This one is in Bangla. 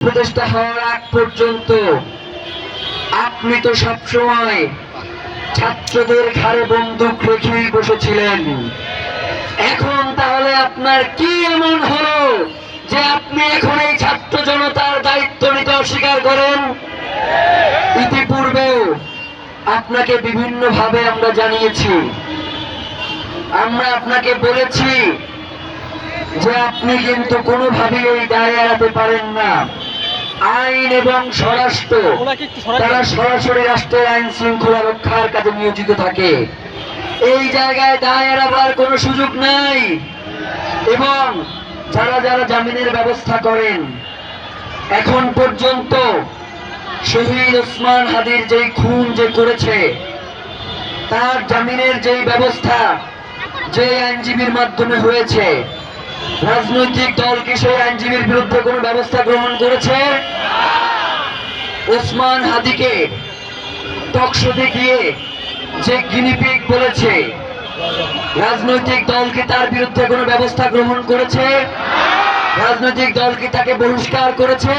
উপদেষ্টা হওয়ার আগ পর্যন্ত আপনি তো সবসময় ছাত্রদের ঘাড়ে বন্দুক রেখেই বসেছিলেন। এখন তাহলে আপনার কি এমন হলো যে আপনি এখন এই ছাত্র জনতার দায়িত্ব নিতে অস্বীকার করেন? ইতিপূর্বেও আপনাকে বিভিন্ন ভাবে আমরা জানিয়েছি, আমরা আপনাকে বলেছি যে আপনি কিন্তু কোনোভাবেই এই দায় এড়াতে পারেন না। আইন এবং স্বরাষ্ট্র তারা সরাসরি রাষ্ট্রের আইন শৃঙ্খলা রক্ষার কাজে নিয়োজিত থাকে। এই জায়গায় দায় এড়াবার কোনো সুযোগ নাই। এবং যারা যারা জামিনের ব্যবস্থা করেন, এখন পর্যন্ত শহীদ ওসমান হাদির যেই খুন যে করেছে তার জামিনের যেই ব্যবস্থা যে আইনজীবীর মাধ্যমে হয়েছে, রাজনৈতিক দল কি সেই আইনজীবীর বিরুদ্ধে কোনো ব্যবস্থা গ্রহণ করেছে? ওসমান হাদিকে টকশোতে গিয়ে যে গিনিপিগ বলেছে, রাজনৈতিক দল কি তার বিরুদ্ধে কোনো ব্যবস্থা গ্রহণ করেছে? রাজনৈতিক দল কি তাকে বহিষ্কার করেছে?